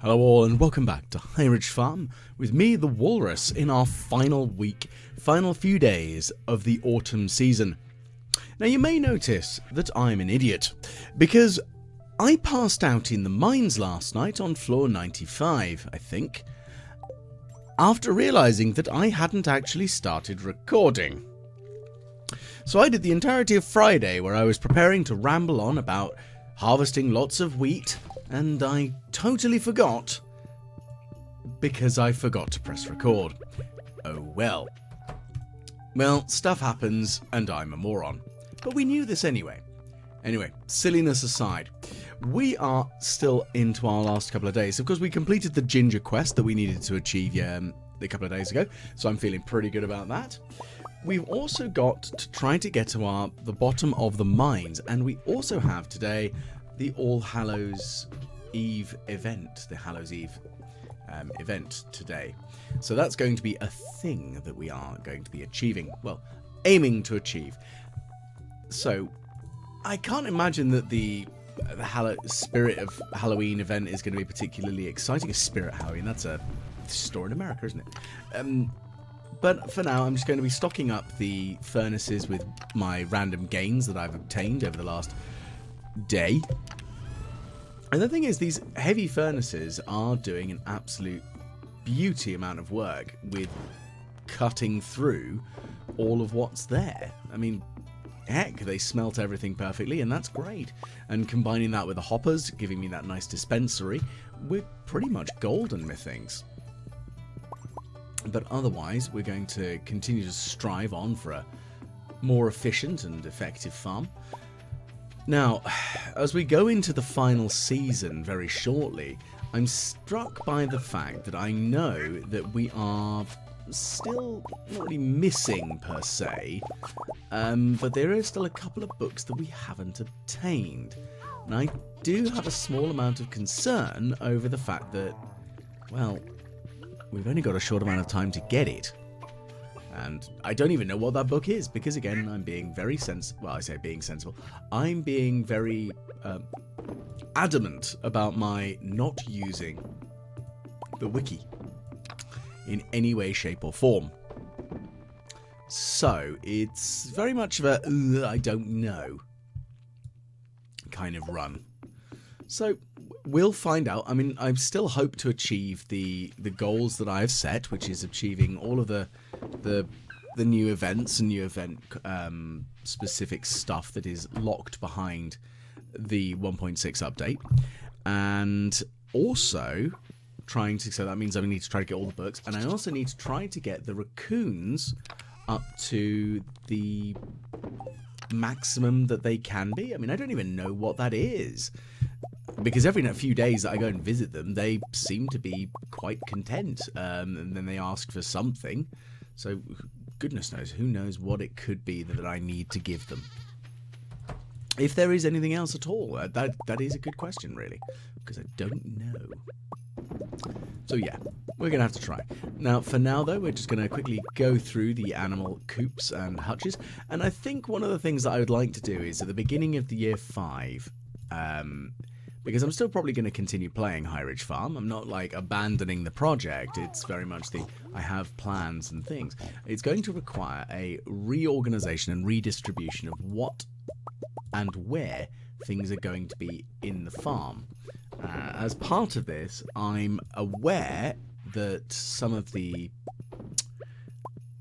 Hello all and welcome back to High Ridge Farm with me, the Walrus, in our final few days of the autumn season. Now you may notice that I'm an idiot, because I passed out in the mines last night on floor 95, I think, after realising that I hadn't actually started recording. So I did the entirety of Friday where I was preparing to ramble on about harvesting lots of wheat, and I totally forgot, because I forgot to press record. Oh well. Well, stuff happens, and I'm a moron. But we knew this anyway. Anyway, silliness aside, we are still into our last couple of days. Of course, we completed the ginger quest that we needed to achieve a couple of days ago, so I'm feeling pretty good about that. We've also got to try to get to the bottom of the mines, and we also have today the All Hallows Eve event, the Hallows Eve event today. So that's going to be a thing that we are going to be achieving, well, aiming to achieve. So I can't imagine that the Spirit of Halloween event is going to be particularly exciting. A Spirit Halloween, that's a store in America, isn't it? But for now, I'm just going to be stocking up the furnaces with my random gains that I've obtained over the last day. And the thing is, these heavy furnaces are doing an absolute beauty amount of work with cutting through all of what's there. I mean, heck, they smelt everything perfectly, and that's great. And combining that with the hoppers, giving me that nice dispensary, we're pretty much golden, methinks. But otherwise, we're going to continue to strive on for a more efficient and effective farm. Now, as we go into the final season very shortly, I'm struck by the fact that I know that we are still not really missing per se, but there is still a couple of books that we haven't obtained. And I do have a small amount of concern over the fact that, well, we've only got a short amount of time to get it. And I don't even know what that book is, because again, I'm being very well, I say being sensible. I'm being very adamant about my not using the wiki in any way, shape or form. So it's very much of a I don't know kind of run. So we'll find out. I mean, I still hope to achieve the goals that I've set, which is achieving all of the new events and new event specific stuff that is locked behind the 1.6 update, and also trying to, so that means I need to try to get all the books, and I also need to try to get the raccoons up to the maximum that they can be. I mean, I don't even know what that is, because every few days that I go and visit them, they seem to be quite content, and then they ask for something. So, goodness knows, who knows what it could be that I need to give them. If there is anything else at all, that is a good question, really, because I don't know. So yeah, we're going to have to try. Now, for now, though, we're just going to quickly go through the animal coops and hutches. And I think one of the things that I would like to do is at the beginning of the year 5, because I'm still probably going to continue playing High Ridge Farm. I'm not, like, abandoning the project. It's very much I have plans and things. It's going to require a reorganization and redistribution of what and where things are going to be in the farm. As part of this, I'm aware that some of the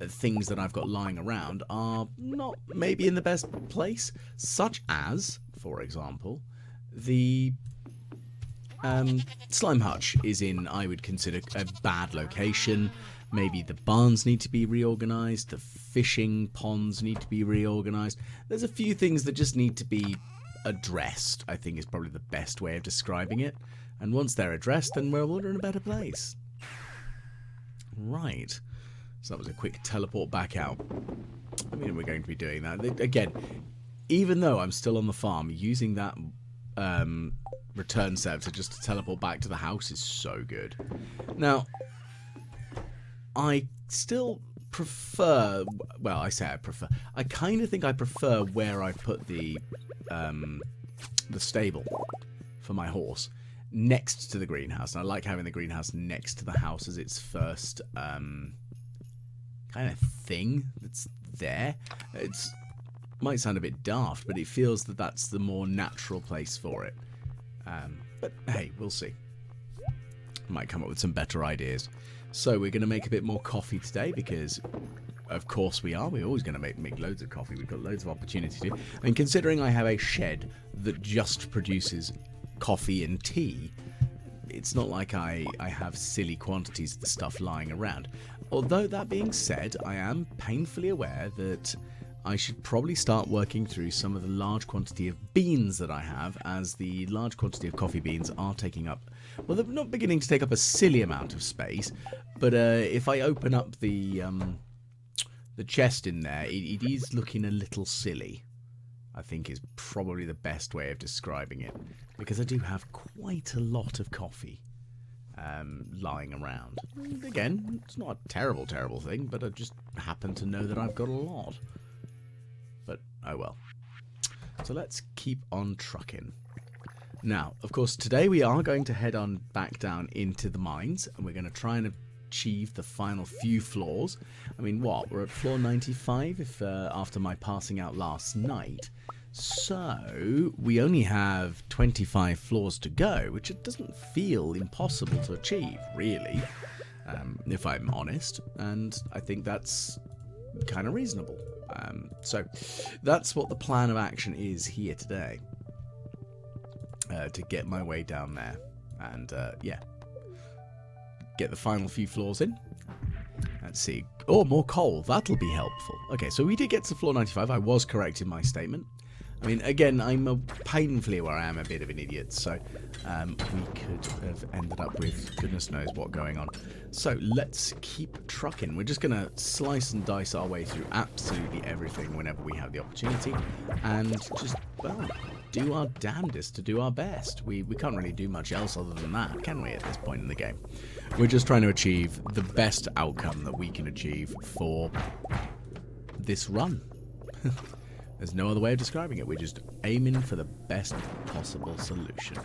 things that I've got lying around are not maybe in the best place, such as, for example, the slime hutch is in, I would consider, a bad location. Maybe the barns need to be reorganized, the fishing ponds need to be reorganized. There's a few things that just need to be addressed, I think is probably the best way of describing it. And once they're addressed, then we're all in a better place. Right. So that was a quick teleport back out. I mean, we're going to be doing that. Again, even though I'm still on the farm, using that return service just to teleport back to the house is so good. Now, I still prefer, well, I say I prefer, I kind of think I prefer where I put the stable for my horse. next to the greenhouse. And I like having the greenhouse next to the house as its first kind of thing that's there. It's might sound a bit daft, but it feels that that's the more natural place for it. But hey, we'll see. Might come up with some better ideas. So we're going to make a bit more coffee today because, of course, we are. We're always going to make loads of coffee. We've got loads of opportunity to. And considering I have a shed that just produces coffee and tea, it's not like I have silly quantities of the stuff lying around. Although, that being said, I am painfully aware that I should probably start working through some of the large quantity of beans that I have, as the large quantity of coffee beans are taking up, well, they're not beginning to take up a silly amount of space, but if I open up the chest in there, it is looking a little silly, I think is probably the best way of describing it, because I do have quite a lot of coffee lying around. And again, it's not a terrible thing, but I just happen to know that I've got a lot. But, oh well. So let's keep on trucking. Now, of course, today we are going to head on back down into the mines, and we're going to try and achieve the final few floors. I mean, what? We're at floor 95 if after my passing out last night. So, we only have 25 floors to go, which it doesn't feel impossible to achieve, really, if I'm honest. And I think that's kind of reasonable. So that's what the plan of action is here today, to get my way down there and yeah, get the final few floors in. Let's see. Oh, more coal. That'll be helpful. Okay, so we did get to floor 95. I was correct in my statement. I mean, again, I'm painfully aware I am a bit of an idiot, so we could have ended up with goodness knows what going on. So let's keep trucking. We're just going to slice and dice our way through absolutely everything whenever we have the opportunity, and just, well, do our damnedest to do our best. We can't really do much else other than that, can we, at this point in the game? We're just trying to achieve the best outcome that we can achieve for this run. There's no other way of describing it. We're just aiming for the best possible solution,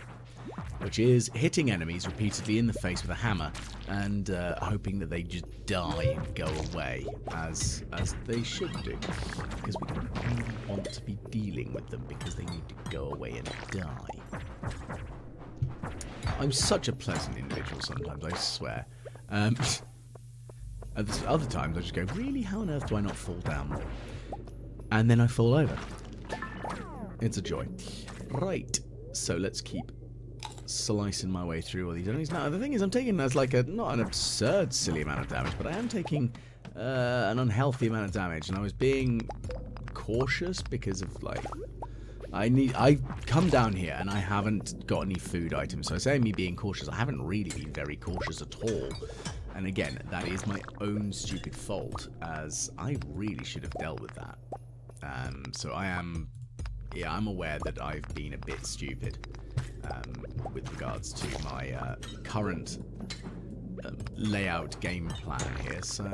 which is hitting enemies repeatedly in the face with a hammer and hoping that they just die and go away, as they should do, because we don't really want to be dealing with them because they need to go away and die. I'm such a pleasant individual sometimes, I swear. At other times I just go, really, how on earth do I not fall down more? And then I fall over. It's a joy. Right, so let's keep slicing my way through all these enemies. Now, the thing is, I'm taking as like not an absurd silly amount of damage, but I am taking an unhealthy amount of damage, and I was being cautious because of, like, I come down here and I haven't got any food items, so I say me being cautious, I haven't really been very cautious at all. And again, that is my own stupid fault, as I really should have dealt with that. So I am, yeah, I'm aware that I've been a bit stupid with regards to my current layout game plan here. So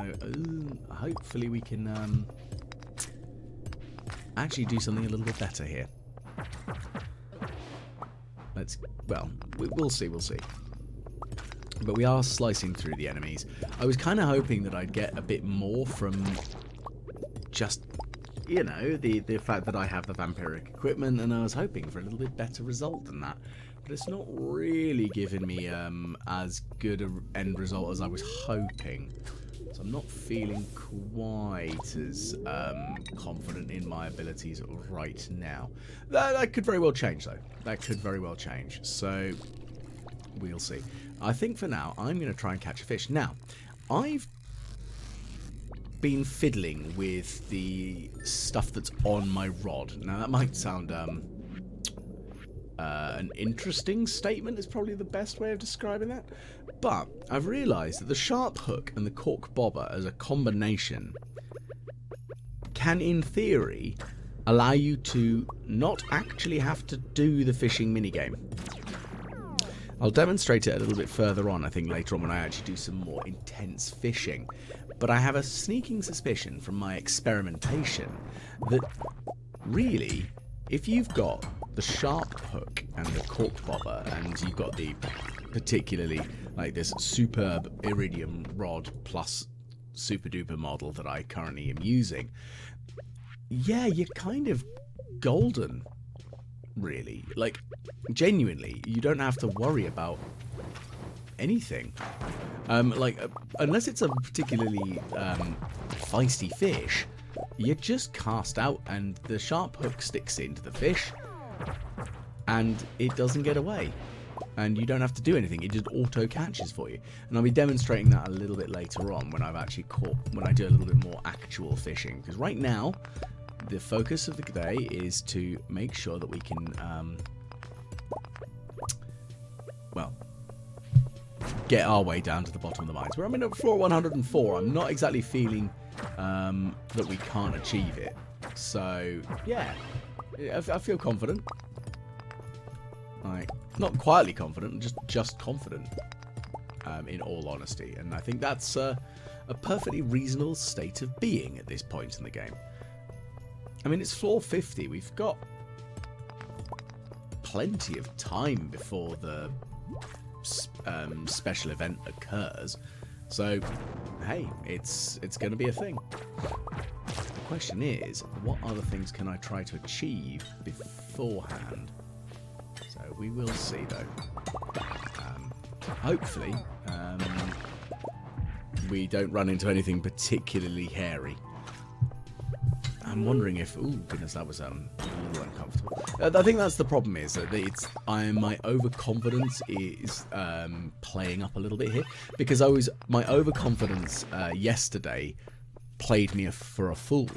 hopefully we can actually do something a little bit better here. We'll see. But we are slicing through the enemies. I was kind of hoping that I'd get a bit more from just, you know, the fact that I have the vampiric equipment, and I was hoping for a little bit better result than that. But it's not really giving me as good an end result as I was hoping. So I'm not feeling quite as confident in my abilities right now. That could very well change, though. That could very well change. So we'll see. I think for now, I'm going to try and catch a fish. Now, I've been fiddling with the stuff that's on my rod. Now, that might sound an interesting statement is probably the best way of describing that. But I've realised that the sharp hook and the cork bobber as a combination can, in theory, allow you to not actually have to do the fishing minigame. I'll demonstrate it a little bit further on, I think, later on when I actually do some more intense fishing. But I have a sneaking suspicion from my experimentation that, really, if you've got the sharp hook and the cork bobber, and you've got the particularly like this superb iridium rod plus super duper model that I currently am using, yeah, you're kind of golden, really. Like, genuinely, you don't have to worry about anything. Unless it's a particularly feisty fish, you just cast out and the sharp hook sticks into the fish and it doesn't get away. And you don't have to do anything, it just auto catches for you. And I'll be demonstrating that a little bit later on when I've actually caught, when I do a little bit more actual fishing. Because right now, the focus of the day is to make sure that we can, well, get our way down to the bottom of the mines. Where I'm in at floor 104, I'm not exactly feeling that we can't achieve it. So, yeah, I feel confident. Like, not quietly confident, just confident, in all honesty. And I think that's a perfectly reasonable state of being at this point in the game. I mean, it's floor 50. We've got plenty of time before the special event occurs. So, hey, it's going to be a thing. The question is, what other things can I try to achieve beforehand? So we will see, though. Hopefully, we don't run into anything particularly hairy. I'm wondering if... Ooh, goodness, that was a little uncomfortable. I think that's the problem, is that my overconfidence is playing up a little bit here. Because my overconfidence yesterday played me for a fool,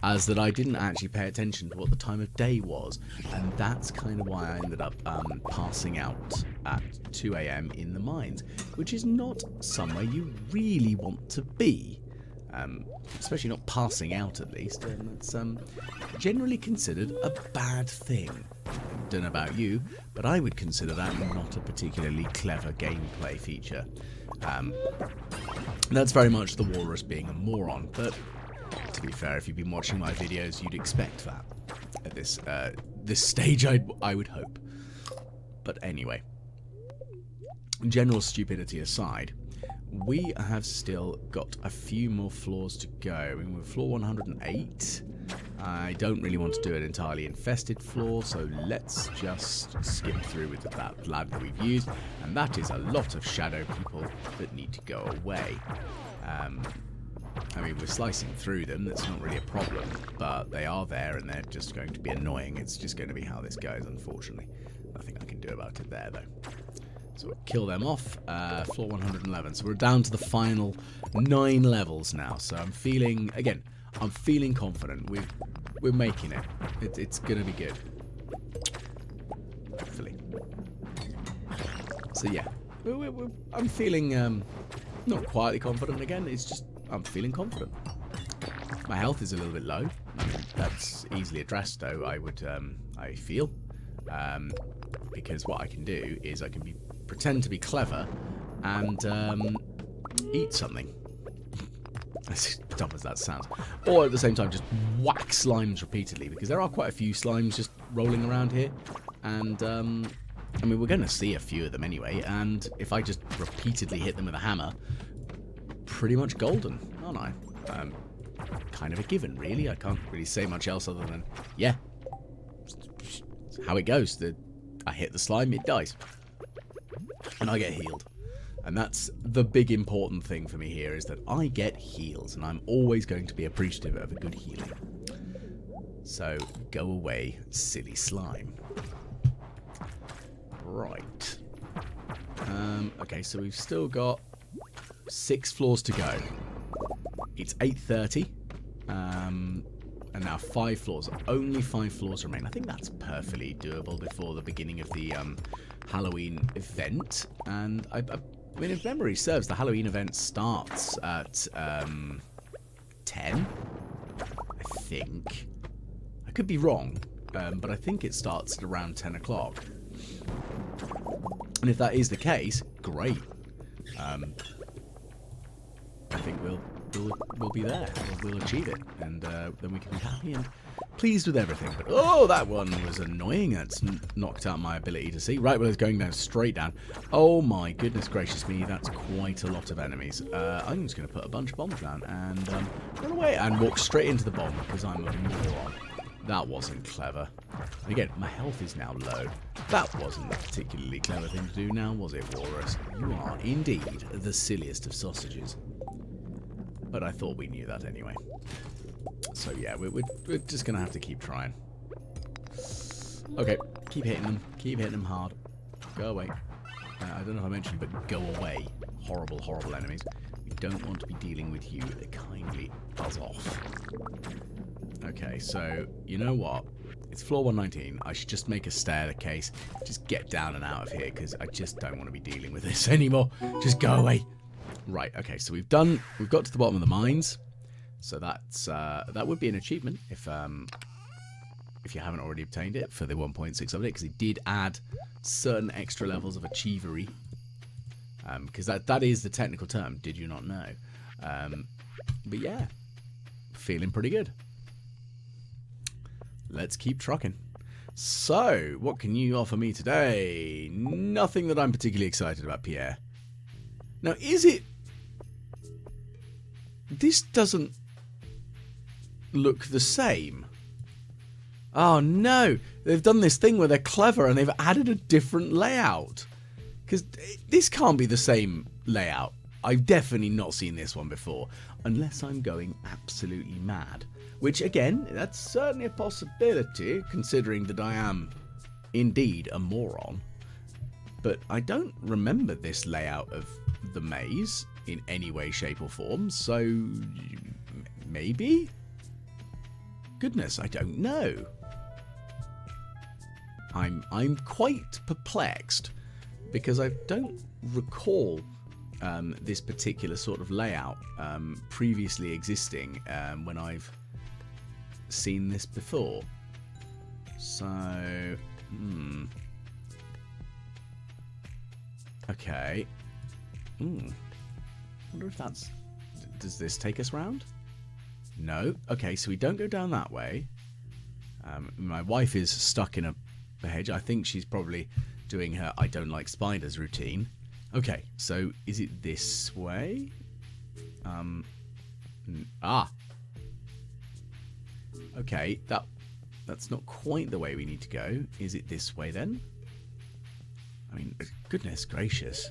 as that I didn't actually pay attention to what the time of day was, and that's kind of why I ended up passing out at 2 AM in the mines, which is not somewhere you really want to be, especially not passing out, at least, and it's generally considered a bad thing. Don't know about you, but I would consider that not a particularly clever gameplay feature. That's very much the walrus being a moron, but to be fair, if you've been watching my videos, you'd expect that at this stage, I would hope. But anyway, general stupidity aside, we have still got a few more floors to go. I mean, we're floor 108. I don't really want to do an entirely infested floor, so let's just skip through with that lad that we've used, and that is a lot of shadow people that need to go away. I mean, we're slicing through them, that's not really a problem, but they are there and they're just going to be annoying. It's just going to be how this goes, unfortunately. Nothing I can do about it there, though. So we'll kill them off. Floor 111. So we're down to the final 9 levels now. So I'm feeling, again, I'm feeling confident. We're making it. It's gonna be good. Hopefully. So yeah, I'm feeling not quietly confident again. It's just I'm feeling confident. My health is a little bit low. That's easily addressed, though. I feel, because what I can do is I can pretend to be clever and eat something. As dumb as that sounds. Or at the same time, just whack slimes repeatedly, because there are quite a few slimes just rolling around here. And, I mean, we're going to see a few of them anyway. And if I just repeatedly hit them with a hammer, pretty much golden, aren't I? Kind of a given, really. I can't really say much else other than, yeah, how it goes. I hit the slime, it dies. And I get healed. And that's the big important thing for me here, is that I get heals, and I'm always going to be appreciative of a good healing. So, go away, silly slime. Right. Okay, so we've still got 6 floors to go. It's 8:30. And now 5 floors. Only 5 floors remain. I think that's perfectly doable before the beginning of the Halloween event. And I mean, if memory serves, the Halloween event starts at 10, I think. I could be wrong, but I think it starts at around 10 o'clock. And if that is the case, great. I think we'll be there. We'll achieve it, and then we can be happy and pleased with everything. But, oh, that one was annoying. That's knocked out my ability to see. Right, well, it's going down straight down. Oh, my goodness gracious me. That's quite a lot of enemies. I'm just going to put a bunch of bombs down and run away and walk straight into the bomb because I'm a moron. That wasn't clever. And again, my health is now low. That wasn't a particularly clever thing to do now, was it, Walrus? You are indeed the silliest of sausages. But I thought we knew that anyway. So yeah, we're just going to have to keep trying. Okay, keep hitting them. Keep hitting them hard. Go away. I don't know if I mentioned, but go away. Horrible, horrible enemies. We don't want to be dealing with you. Kindly buzz off. Okay, so, you know what? It's floor 119. I should just make a staircase. Just get down and out of here, because I just don't want to be dealing with this anymore. Just go away. Right, okay, so we've got to the bottom of the mines. So that's that would be an achievement if you haven't already obtained it for the 1.6 update, because it did add certain extra levels of achievery. Because that is the technical term, did you not know? But yeah, feeling pretty good. Let's keep trucking. So, what can you offer me today? Nothing that I'm particularly excited about, Pierre. Now, is it... This doesn't look the same. Oh, no. They've done this thing where they're clever and they've added a different layout. Because this can't be the same layout. I've definitely not seen this one before. Unless I'm going absolutely mad. Which, again, that's certainly a possibility, considering that I am indeed a moron. But I don't remember this layout of the maze in any way, shape, or form, so maybe? Goodness, I don't know. I'm quite perplexed, because I don't recall this particular sort of layout previously existing when I've seen this before. So, okay. Wonder if that's... Does this take us round? No. Okay, so we don't go down that way. My wife is stuck in a hedge. I think she's probably doing her I don't like spiders routine. Okay, so is it this way? Okay, that's not quite the way we need to go. Is it this way then? I mean, goodness gracious.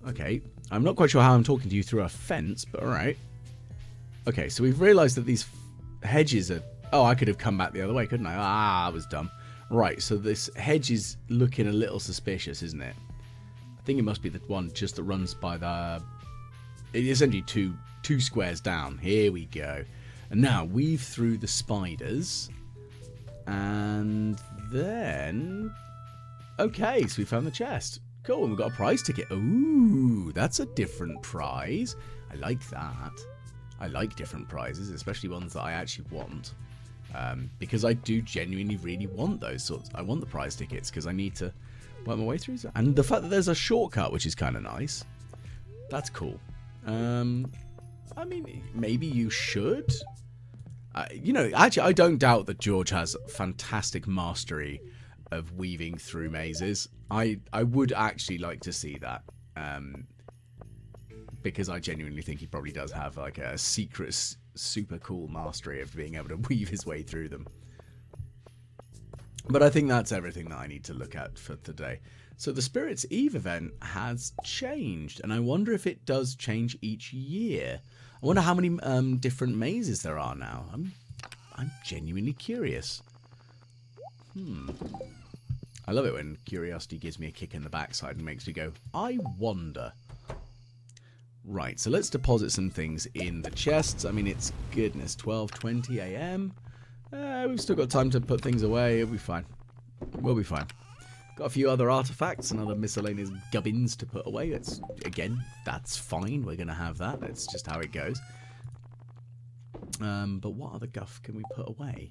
Okay, I'm not quite sure how I'm talking to you through a fence, but alright. Okay, so we've realised that these hedges are... Oh, I could have come back the other way, couldn't I? Ah, I was dumb. Right, so this hedge is looking a little suspicious, isn't it? I think it must be the one just that runs by the... It is essentially two squares down. Here we go. And now, weave through the spiders. And then... Okay, so we found the chest. Cool, and we've got a prize ticket. Ooh, that's a different prize. I like that. I like different prizes, especially ones that I actually want. Because I do genuinely really want those sorts. I want the prize tickets because I need to work my way through. And the fact that there's a shortcut, which is kind of nice. That's cool. I mean, maybe you should. You know, actually, I don't doubt that George has fantastic mastery of weaving through mazes. I would actually like to see that. Because I genuinely think he probably does have like a secret, super cool mastery of being able to weave his way through them. But I think that's everything that I need to look at for today. So the Sprits Eve event has changed, and I wonder if it does change each year. I wonder how many different mazes there are now. I'm genuinely curious. I love it when curiosity gives me a kick in the backside and makes me go, I wonder. Right, so let's deposit some things in the chests. I mean, it's, goodness, 12:20 a.m. We've still got time to put things away. It'll be fine. We'll be fine. Got a few other artifacts and other miscellaneous gubbins to put away. That's, again, that's fine. We're going to have that. That's just how it goes. But what other guff can we put away?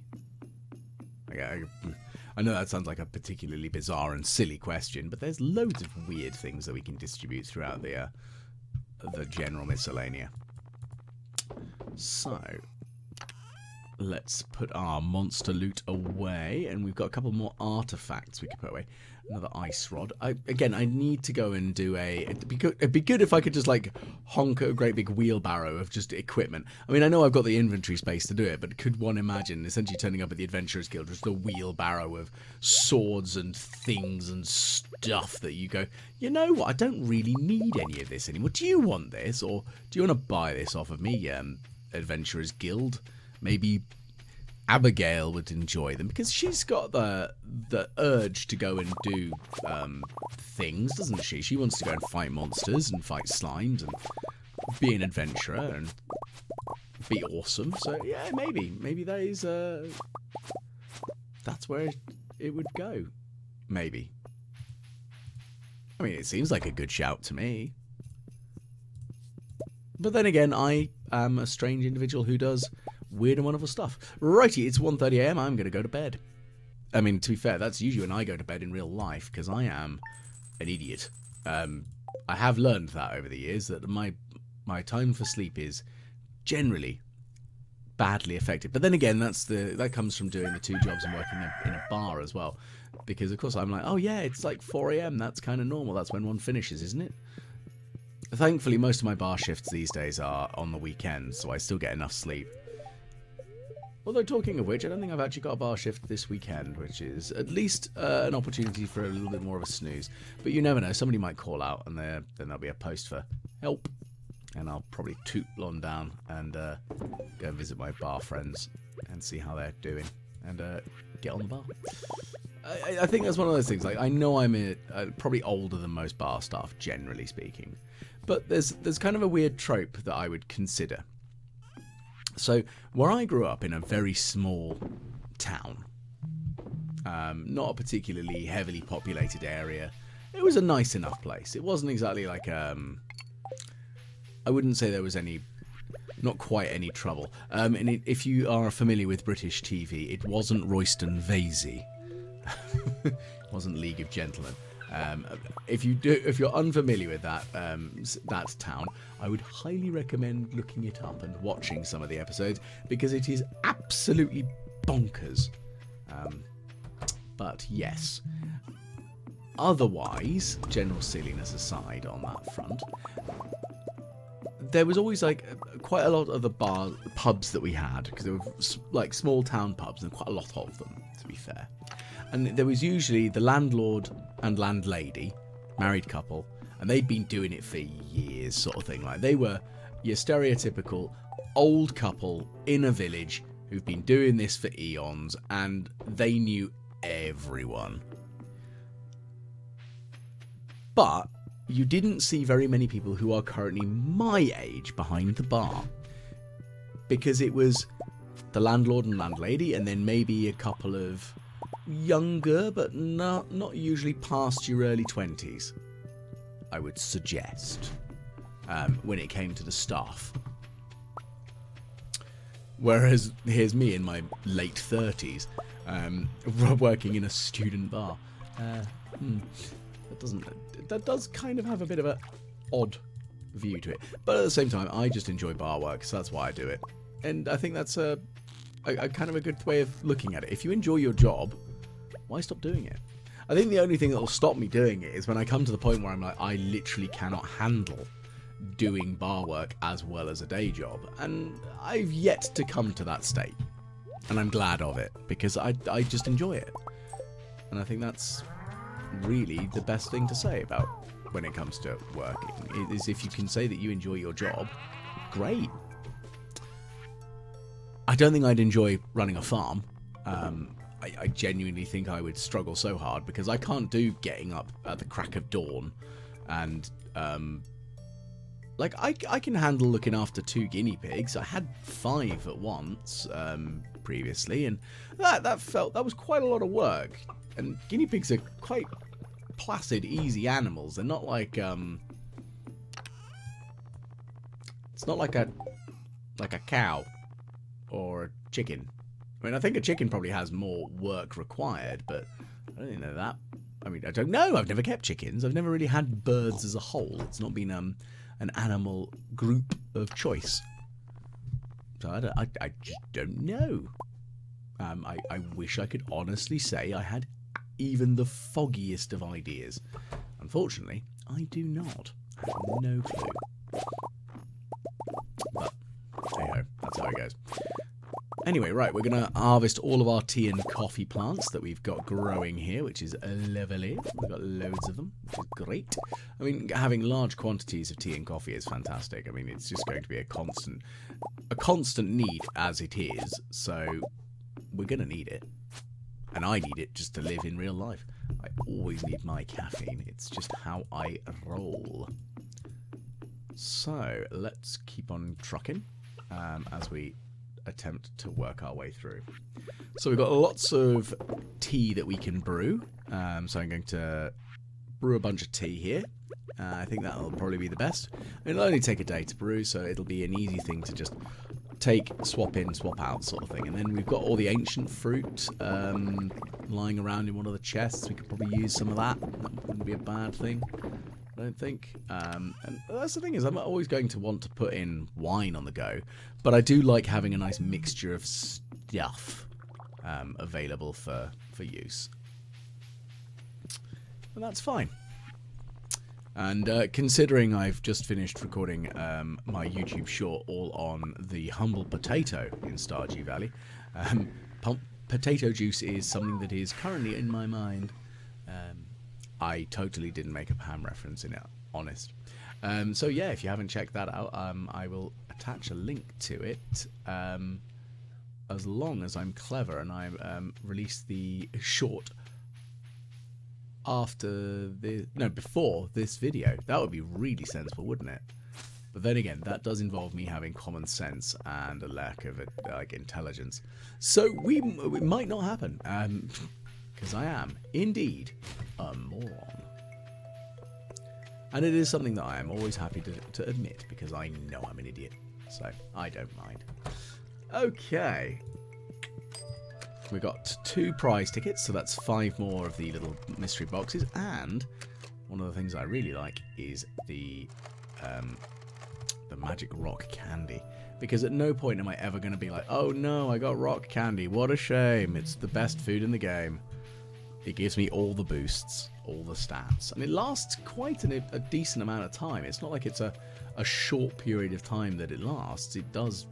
I know that sounds like a particularly bizarre and silly question, but there's loads of weird things that we can distribute throughout the general miscellanea. So, let's put our monster loot away, and we've got a couple more artifacts we can put away. Another ice rod. I need to go and do it'd be good if I could just like honk a great big wheelbarrow of just equipment. I mean, I know I've got the inventory space to do it, but could one imagine essentially turning up at the Adventurers Guild just a wheelbarrow of swords and things and stuff that you go, you know what, I don't really need any of this anymore. Do you want this, or do you want to buy this off of me, Adventurers Guild? Maybe Abigail would enjoy them because she's got the urge to go and do things, doesn't she? She wants to go and fight monsters and fight slimes and be an adventurer and be awesome. So yeah, maybe that is that's where it would go. Maybe. I mean, it seems like a good shout to me. But then again, I am a strange individual who does weird and wonderful stuff. Righty, it's 1:30 AM. I'm going to go to bed. I mean, to be fair, that's usually when I go to bed in real life, because I am an idiot. I have learned that over the years, that my time for sleep is generally badly affected. But then again, that comes from doing the 2 jobs and working in a bar as well. Because, of course, I'm like, oh yeah, it's like 4 AM. That's kind of normal. That's when one finishes, isn't it? Thankfully, most of my bar shifts these days are on the weekends, so I still get enough sleep. Although, talking of which, I don't think I've actually got a bar shift this weekend, which is at least an opportunity for a little bit more of a snooze. But you never know. Somebody might call out, and then there'll be a post for help. And I'll probably toot on down and go and visit my bar friends and see how they're doing and get on the bar. I think that's one of those things. Like, I know I'm probably older than most bar staff, generally speaking. But there's kind of a weird trope that I would consider. So, where I grew up in a very small town, not a particularly heavily populated area, it was a nice enough place. It wasn't exactly like, I wouldn't say there was not quite any trouble. And if you are familiar with British TV, it wasn't Royston Vasey. It wasn't League of Gentlemen. If you're unfamiliar with that town, I would highly recommend looking it up and watching some of the episodes because it is absolutely bonkers. But yes, otherwise, general silliness aside on that front, there was always like quite a lot of the pubs that we had, because there were like small town pubs and quite a lot of them, to be fair. And there was usually the landlord and landlady, married couple, and they'd been doing it for years, sort of thing. Like, they were your stereotypical old couple in a village who've been doing this for eons, and they knew everyone. But you didn't see very many people who are currently my age behind the bar, because it was the landlord and landlady, and then maybe a couple of younger, but not usually past your early 20s, I would suggest, when it came to the staff. Whereas here's me in my late 30s, working in a student bar. That does kind of have a bit of a odd view to it. But at the same time, I just enjoy bar work, so that's why I do it. And I think that's a kind of a good way of looking at it. If you enjoy your job, why stop doing it? I think the only thing that will stop me doing it is when I come to the point where I'm like, I literally cannot handle doing bar work as well as a day job. And I've yet to come to that state. And I'm glad of it, because I just enjoy it. And I think that's really the best thing to say about when it comes to working, is if you can say that you enjoy your job, great. I don't think I'd enjoy running a farm. I genuinely think I would struggle so hard, because I can't do getting up at the crack of dawn, and like I can handle looking after 2 guinea pigs. I had 5 at once previously, and that was quite a lot of work. And guinea pigs are quite placid, easy animals. They're not like it's not like a cow or a chicken. I mean, I think a chicken probably has more work required, but I don't know that. I mean, I don't know. I've never kept chickens. I've never really had birds as a whole. It's not been an animal group of choice. So I just don't know. I wish I could honestly say I had even the foggiest of ideas. Unfortunately, I do not. I have no clue. But, hey-ho, that's how it goes. Anyway, right, we're going to harvest all of our tea and coffee plants that we've got growing here, which is lovely. We've got loads of them, which is great. I mean, having large quantities of tea and coffee is fantastic. I mean, it's just going to be a constant need as it is, so we're going to need it. And I need it just to live in real life. I always need my caffeine. It's just how I roll. So, let's keep on trucking as we attempt to work our way through. So we've got lots of tea that we can brew. So I'm going to brew a bunch of tea here. I think that'll probably be the best. It'll only take a day to brew, so it'll be an easy thing to just take, swap in, swap out sort of thing. And then we've got all the ancient fruit lying around in one of the chests. We could probably use some of that. That wouldn't be a bad thing, I don't think. And that's the thing, is I'm always going to want to put in wine on the go, but I do like having a nice mixture of stuff available for use. And that's fine. And considering I've just finished recording my YouTube short all on the humble potato in Stardew Valley, potato juice is something that is currently in my mind. I totally didn't make a Pam reference in it, honest. So yeah, if you haven't checked that out, I will attach a link to it as long as I'm clever and I release the short before this video. That would be really sensible, wouldn't it? But then again, that does involve me having common sense and a lack of intelligence. So it might not happen. Because I am, indeed, a moron. And it is something that I am always happy to admit, because I know I'm an idiot. So, I don't mind. Okay. We got 2 prize tickets, so that's 5 more of the little mystery boxes. And one of the things I really like is the magic rock candy. Because at no point am I ever going to be like, oh no, I got rock candy. What a shame. It's the best food in the game. It gives me all the boosts, all the stats, and it lasts quite a decent amount of time. It's not like it's a short period of time that it lasts. It does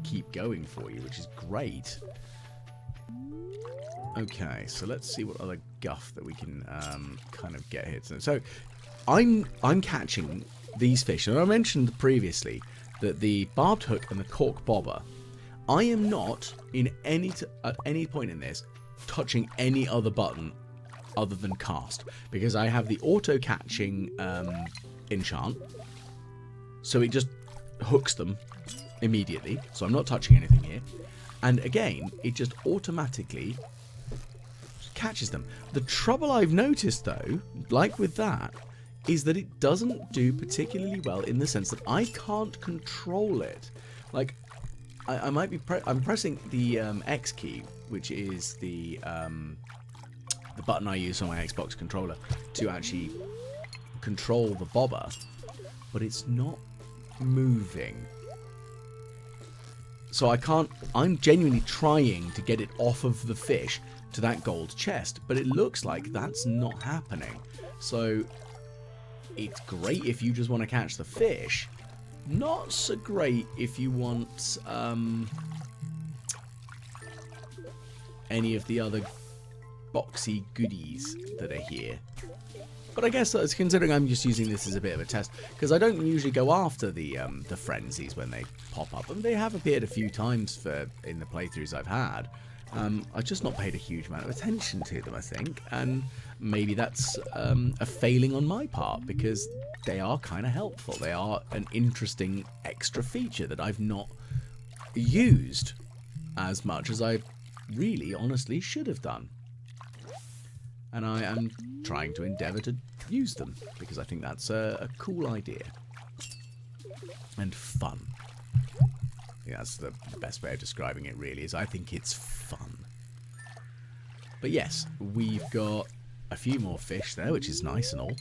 keep going for you, which is great. Okay, so let's see what other guff that we can kind of get here. So I'm catching these fish, and I mentioned previously that the barbed hook and the cork bobber, I am not at any point in this touching any other button other than cast, because I have the auto catching enchant, so it just hooks them immediately, so I'm not touching anything here, and again it just automatically catches them. The trouble I've noticed though, like with that, is that it doesn't do particularly well in the sense that I can't control it. Like I might be I'm pressing the X key, which is the button I use on my Xbox controller to actually control the bobber, but it's not moving. So I can't. I'm genuinely trying to get it off of the fish to that gold chest, but it looks like that's not happening. So it's great if you just want to catch the fish. Not so great if you want any of the other boxy goodies that are here. But I guess that's considering I'm just using this as a bit of a test, because I don't usually go after the frenzies when they pop up, and they have appeared a few times in the playthroughs I've had. I've just not paid a huge amount of attention to them, I think, and maybe that's a failing on my part, because they are kind of helpful. They are an interesting extra feature that I've not used as much as I really, honestly, should have done. And I am trying to endeavour to use them, because I think that's a cool idea. And fun. Yeah, that's the best way of describing it, really, is I think it's fun. But yes, we've got a few more fish there, which is nice and all.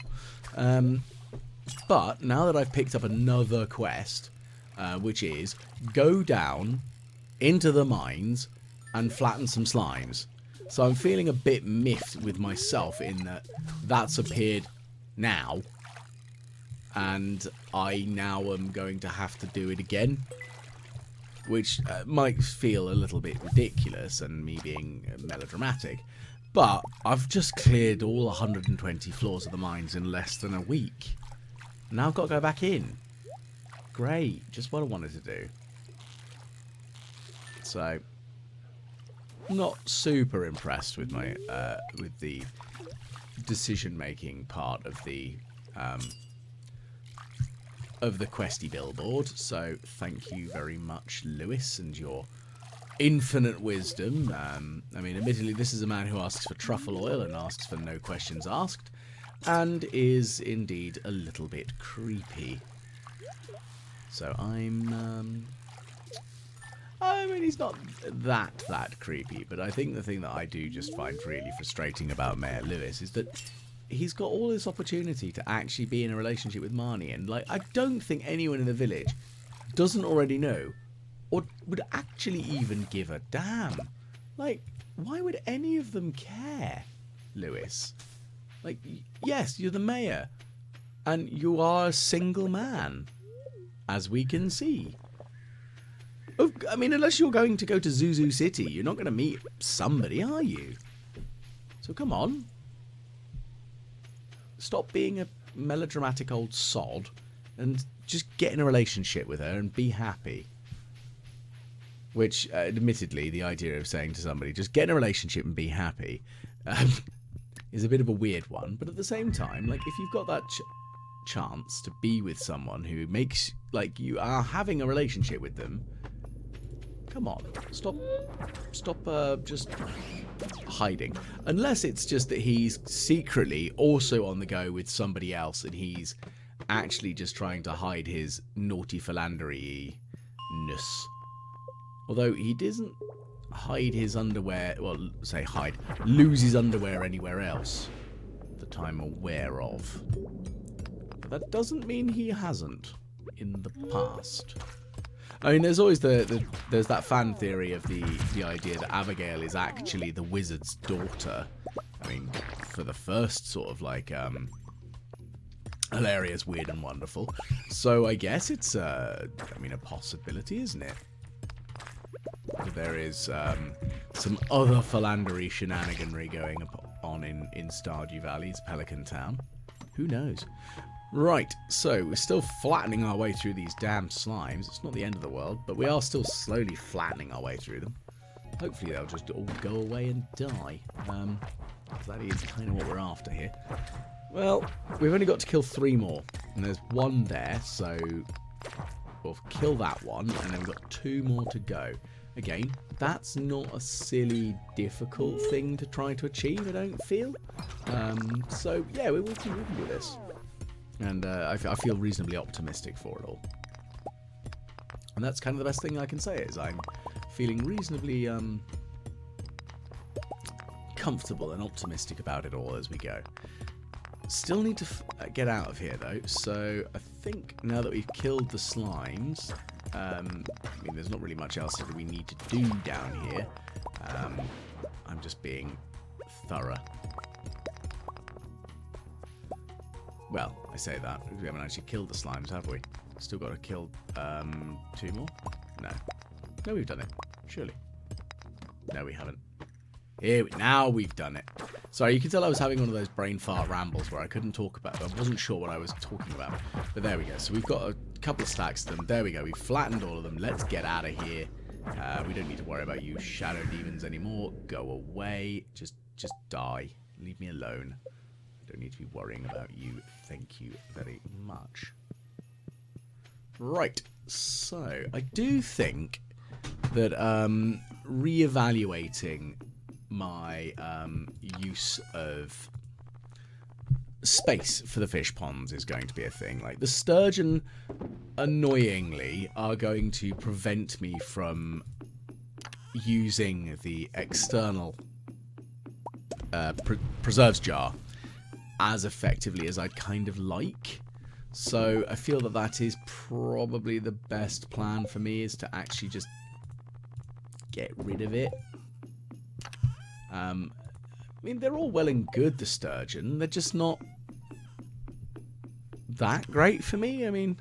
But now that I've picked up another quest, which is go down into the mines and flatten some slimes. So I'm feeling a bit miffed with myself in that that's appeared now, and I now am going to have to do it again, which might feel a little bit ridiculous and me being melodramatic, but I've just cleared all 120 floors of the mines in less than a week. Now I've got to go back in. Great, just what I wanted to do. So, not super impressed with my with the decision-making part of the questy billboard. So, thank you very much, Lewis, and your infinite wisdom. I mean, admittedly, this is a man who asks for truffle oil and asks for no questions asked, and is indeed a little bit creepy. So I mean, he's not that creepy, but I think the thing that I do just find really frustrating about Mayor Lewis is that he's got all this opportunity to actually be in a relationship with Marnie, and like, I don't think anyone in the village doesn't already know, or would actually even give a damn. Like, why would any of them care, Lewis? Like, yes, you're the mayor, and you are a single man, as we can see. I mean, unless you're going to go to Zuzu City, you're not going to meet somebody, are you? So come on. Stop being a melodramatic old sod and just get in a relationship with her and be happy. Which, admittedly, the idea of saying to somebody, just get in a relationship and be happy, is a bit of a weird one. But at the same time, like, if you've got that chance to be with someone who makes, like, you are having a relationship with them, come on, stop just hiding. Unless it's just that he's secretly also on the go with somebody else and he's actually just trying to hide his naughty philandery-ness. Although he doesn't hide his underwear, well, say hide, lose his underwear anywhere else that I'm aware of. But that doesn't mean he hasn't in the past. I mean, there's always there's that fan theory of the idea that Abigail is actually the wizard's daughter. I mean, for the first sort of like hilarious, weird, and wonderful. So I guess it's I mean, a possibility, isn't it? That there is some other philandery shenaniganry going on in Stardew Valley's Pelican Town. Who knows? Right, so we're still flattening our way through these damn slimes. It's not the end of the world, but we are still slowly flattening our way through them. Hopefully they'll just all go away and die. That is kind of what we're after here. Well, we've only got to kill 3 more, and there's 1 there, so we'll kill that one, and then we've got 2 more to go. Again, that's not a silly, difficult thing to try to achieve, I don't feel. So, yeah, we can do this. And I feel reasonably optimistic for it all. And that's kind of the best thing I can say, is I'm feeling reasonably comfortable and optimistic about it all as we go. Still need to get out of here, though. So I think now that we've killed the slimes, I mean, there's not really much else that we need to do down here. I'm just being thorough. Well, I say that. We haven't actually killed the slimes, have we? Still got to kill 2 more? No. No, we've done it. Surely. No, we haven't. Now we've done it. Sorry, you can tell I was having one of those brain fart rambles where I couldn't talk about it. I wasn't sure what I was talking about. But there we go. So we've got a couple of stacks of them. There we go. We've flattened all of them. Let's get out of here. We don't need to worry about you shadow demons anymore. Go away. Just die. Leave me alone. Don't need to be worrying about you. Thank you very much. Right, so I do think that reevaluating my use of space for the fish ponds is going to be a thing. Like, the sturgeon, annoyingly, are going to prevent me from using the external preserves jar as effectively as I'd kind of like. So I feel that that is probably the best plan for me, is to actually just get rid of it. I mean, they're all well and good, the sturgeon. They're just not that great for me. I mean,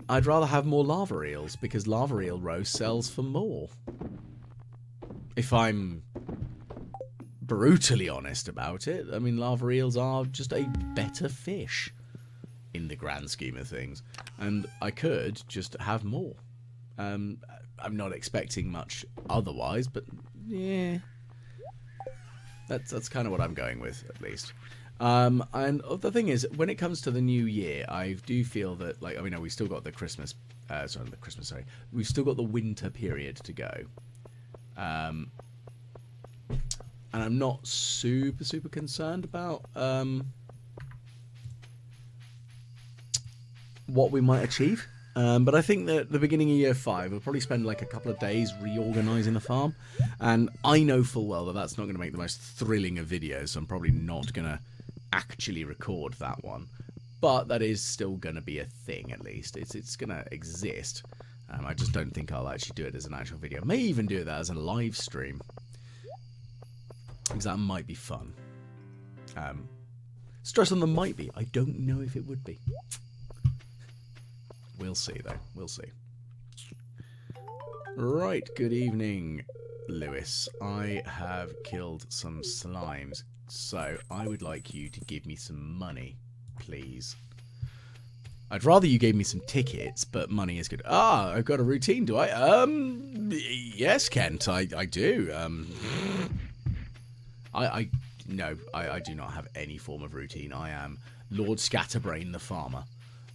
I'd rather have more lava eels, because lava eel roast sells for more. If I'm brutally honest about it, I mean, lava eels are just a better fish in the grand scheme of things, and I could just have more. I'm not expecting much otherwise, but yeah, that's kind of what I'm going with, at least. And the thing is, when it comes to the new year, I do feel that, like, I mean, we still got the Christmas, we've still got the winter period to go. And I'm not super concerned about what we might achieve. But I think that the beginning of year 5, we'll probably spend like a couple of days reorganising the farm. And I know full well that that's not going to make the most thrilling of videos, so I'm probably not going to actually record that one. But that is still going to be a thing, at least. It's going to exist. I just don't think I'll actually do it as an actual video. I may even do that as a live stream, because that might be fun. Stress on the might be. I don't know if it would be. We'll see, though. We'll see. Right, good evening, Lewis. I have killed some slimes, so I would like you to give me some money, please. I'd rather you gave me some tickets, but money is good. Ah, I've got a routine, do I? Yes, Kent, I do. No, I do not have any form of routine. I am Lord Scatterbrain the farmer.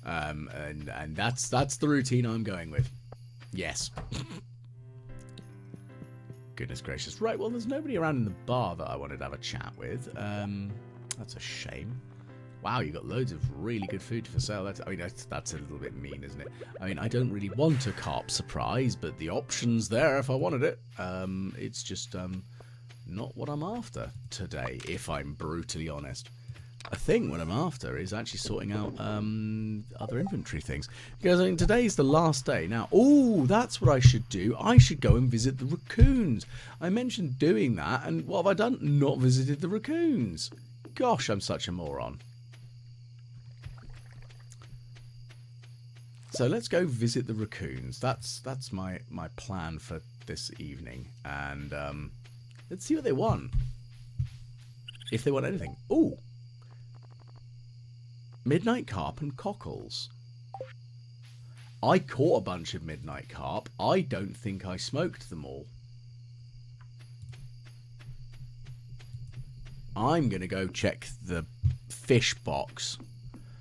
And that's the routine I'm going with. Yes. Goodness gracious. Right, well, there's nobody around in the bar that I wanted to have a chat with. That's a shame. Wow, you got loads of really good food for sale. That's a little bit mean, isn't it? I mean, I don't really want a carp surprise, but the option's there if I wanted it. It's just not what I'm after today, if I'm brutally honest. I think what I'm after is actually sorting out other inventory things. Because I mean, today's the last day. Now, oh, that's what I should do. I should go and visit the raccoons. I mentioned doing that, and what have I done? Not visited the raccoons. Gosh, I'm such a moron. So let's go visit the raccoons. That's my plan for this evening. And let's see what they want. If they want anything. Ooh. Midnight carp and cockles. I caught a bunch of midnight carp. I don't think I smoked them all. I'm going to go check the fish box,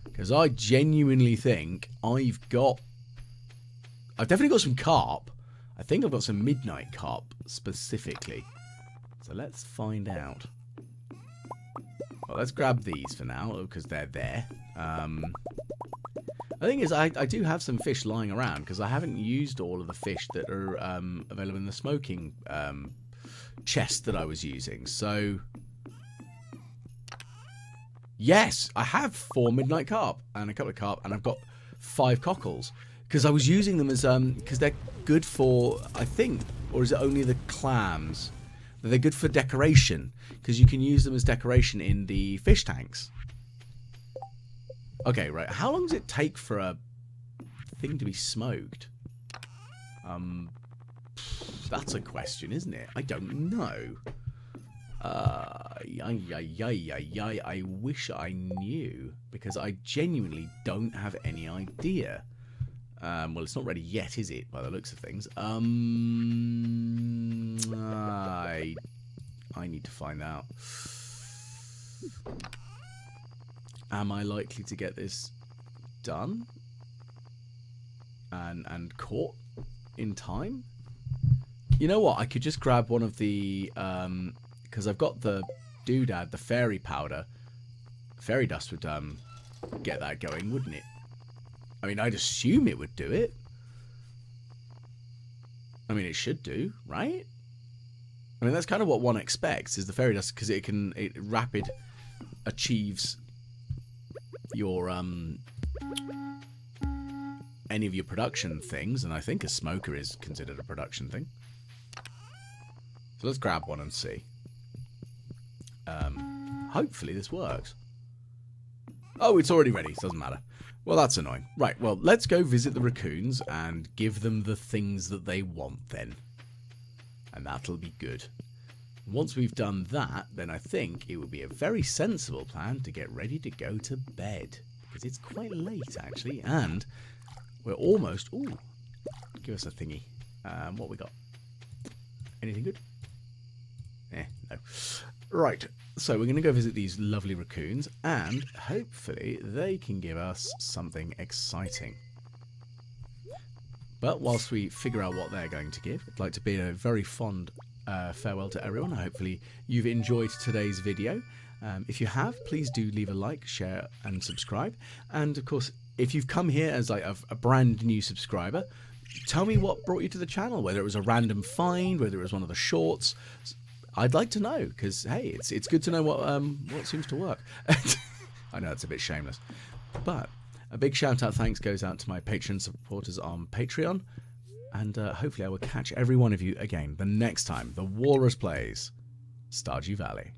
because I genuinely think I've definitely got some carp. I think I've got some midnight carp specifically. So let's find out. Well, let's grab these for now, because they're there. The thing is, I do have some fish lying around, because I haven't used all of the fish that are available in the smoking chest that I was using. So, yes, I have 4 midnight carp and a couple of carp, and I've got 5 cockles, because I was using them as because they're good for, I think, or is it only the clams? They're good for decoration, because you can use them as decoration in the fish tanks. Okay, right. How long does it take for a thing to be smoked? That's a question, isn't it? I don't know. I wish I knew, because I genuinely don't have any idea. Well, it's not ready yet, is it, by the looks of things? I need to find out. Am I likely to get this done and caught in time? You know what? I could just grab one of the because I've got the doodad, the fairy powder. Fairy dust would get that going, wouldn't it? I mean, I'd assume it would do it. I mean, it should do, right? I mean, that's kind of what one expects, is the fairy dust, because it rapid achieves your any of your production things, and I think a smoker is considered a production thing. So let's grab one and see. Hopefully this works. Oh, it's already ready. Doesn't matter. Well, that's annoying. Right, well, let's go visit the raccoons and give them the things that they want then. And that'll be good. Once we've done that, then I think it would be a very sensible plan to get ready to go to bed. Because it's quite late, actually, and we're almost... Ooh, give us a thingy. What we got? Anything good? No. Right, so we're going to go visit these lovely raccoons, and hopefully they can give us something exciting. But whilst we figure out what they're going to give, I'd like to bid a very fond farewell to everyone. Hopefully you've enjoyed today's video. If you have, please do leave a like, share and subscribe. And of course, if you've come here as like a brand new subscriber, tell me what brought you to the channel, whether it was a random find, whether it was one of the shorts. I'd like to know, because hey, it's good to know what seems to work. I know it's a bit shameless, but a big shout out thanks goes out to my Patreon supporters on Patreon, and hopefully I will catch every one of you again the next time the Walrus plays Stardew Valley.